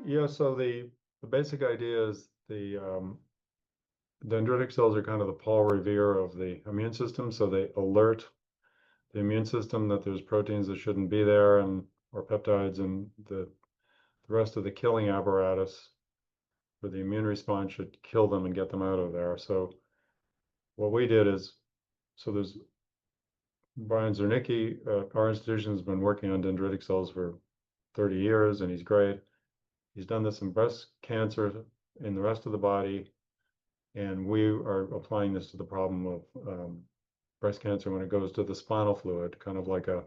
Yeah, so the basic idea is the dendritic cells are kind of the Paul Revere of the immune system, so they alert the immune system that there's proteins that shouldn't be there and or peptides, and the rest of the killing apparatus for the immune response should kill them and get them out of there. So what we did is, so there's Brian Zernicki, our institution has been working on dendritic cells for 30 years, and he's great. He's done this in breast cancer, in the rest of the body, and we are applying this to the problem of breast cancer when it goes to the spinal fluid, kind of like a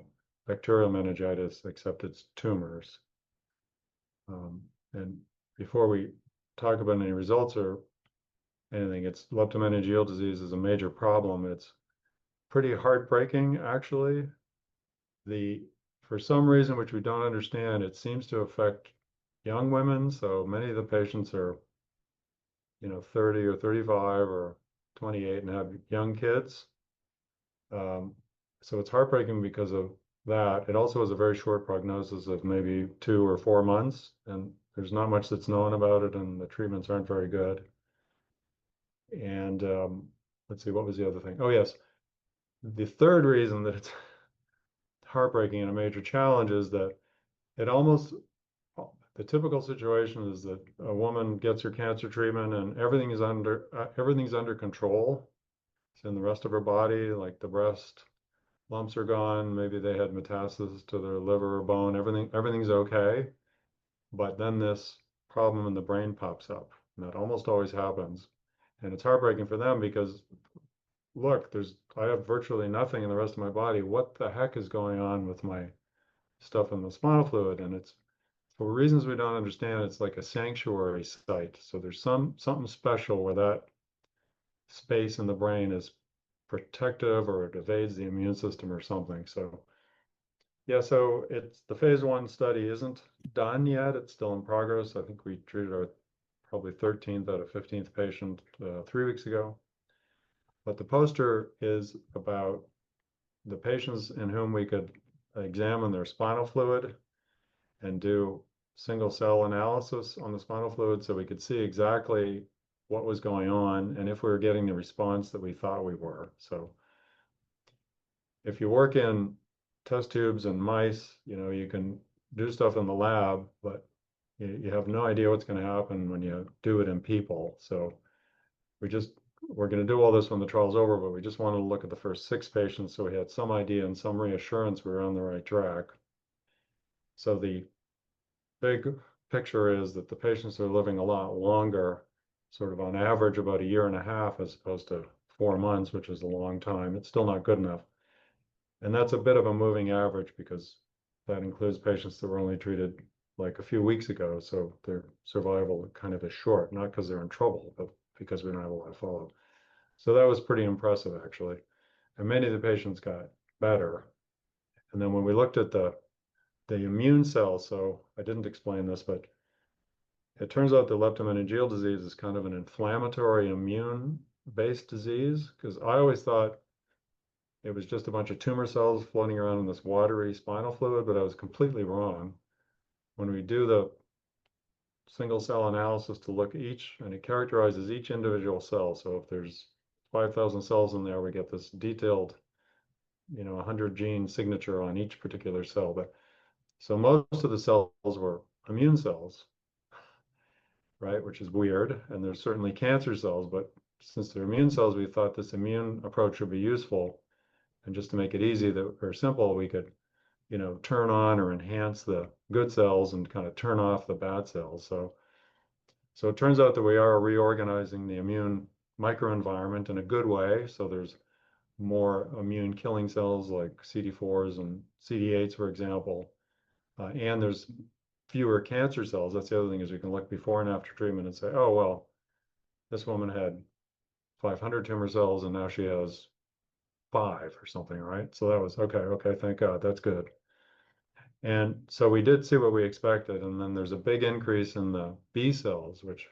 bacterial meningitis, except it's tumors. And before we talk about any results or anything, it's leptomeningeal disease is a major problem. It's pretty heartbreaking, actually. For some reason, which we don't understand, it seems to affect young women. So many of the patients are, 30 or 35 or 28 and have young kids. So it's heartbreaking because of that. It also has a very short prognosis of maybe 2 or 4 months, and there's not much that's known about it, and the treatments aren't very good. And let's see, what was the other thing? Oh, yes. The third reason that it's heartbreaking and a major challenge is that it almost, the typical situation is that a woman gets her cancer treatment and everything's under control. It's in the rest of her body, like the breast lumps are gone. Maybe they had metastasis to their liver or bone. Everything's okay. But then this problem in the brain pops up. And that almost always happens. And it's heartbreaking for them because, look, I have virtually nothing in the rest of my body. What the heck is going on with my stuff in the spinal fluid? And it's, for reasons we don't understand, it's like a sanctuary site. So there's something special where that space in the brain is protective, or it evades the immune system or something. So yeah, so it's the phase 1 study isn't done yet. It's still in progress. I think we treated our probably 13th out of 15th patient 3 weeks ago. But the poster is about the patients in whom we could examine their spinal fluid and do single cell analysis on the spinal fluid so we could see exactly what was going on and if we were getting the response that we thought we were. So if you work in test tubes and mice, you can do stuff in the lab, but you have no idea what's going to happen when you do it in people. So we're going to do all this when the trial's over, but we just wanted to look at the first 6 patients so we had some idea and some reassurance we were on the right track. So the big picture is that the patients are living a lot longer, sort of on average about a year and a half as opposed to 4 months, which is a long time. It's still not good enough. And that's a bit of a moving average because that includes patients that were only treated like a few weeks ago. So their survival kind of is short, not because they're in trouble, but because we don't have a lot of follow-up. So that was pretty impressive, actually. And many of the patients got better. And then when we looked at the immune cells, so I didn't explain this, but it turns out that leptomeningeal disease is kind of an inflammatory immune-based disease, because I always thought it was just a bunch of tumor cells floating around in this watery spinal fluid, but I was completely wrong. When we do the single cell analysis to look each, and it characterizes each individual cell. So if there's 5,000 cells in there, we get this detailed, 100 gene signature on each particular cell. But so most of the cells were immune cells, right? Which is weird. And there's certainly cancer cells, but since they're immune cells, we thought this immune approach would be useful. And just to make it easy or simple, we could, turn on or enhance the good cells and kind of turn off the bad cells. So it turns out that we are reorganizing the immune microenvironment in a good way. So there's more immune killing cells like CD4s and CD8s, for example. And there's fewer cancer cells. That's the other thing, is we can look before and after treatment and say, oh, well, this woman had 500 tumor cells and now she has 5 or something, right? So that was okay, thank God, that's good. And so we did see what we expected. And then there's a big increase in the B cells, which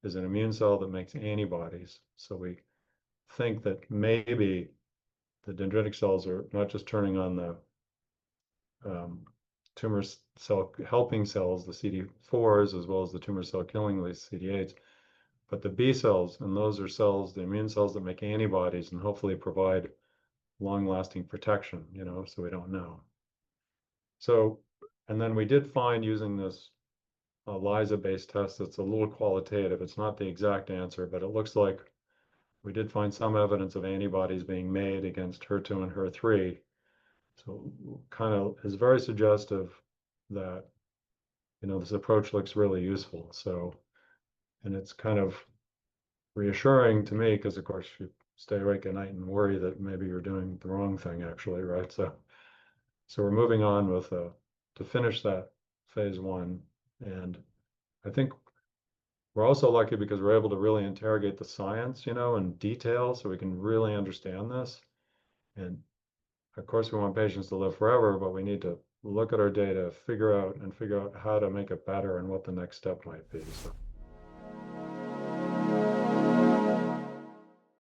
is an immune cell that makes antibodies. So we think that maybe the dendritic cells are not just turning on the tumor cell helping cells, the CD4s, as well as the tumor cell killing CD8s. But the B cells, and those are cells, the immune cells that make antibodies and hopefully provide long-lasting protection, so we don't know. So, and then we did find using this ELISA-based test that's a little qualitative. It's not the exact answer, but it looks like we did find some evidence of antibodies being made against HER2 and HER3. So kind of is very suggestive that, this approach looks really useful. So, and it's kind of reassuring to me because, of course, you stay awake at night and worry that maybe you're doing the wrong thing, actually, right? So we're moving on with to finish that phase 1. And I think we're also lucky because we're able to really interrogate the science, in detail, so we can really understand this. And of course, we want patients to live forever, but we need to look at our data, figure out how to make it better and what the next step might be. So.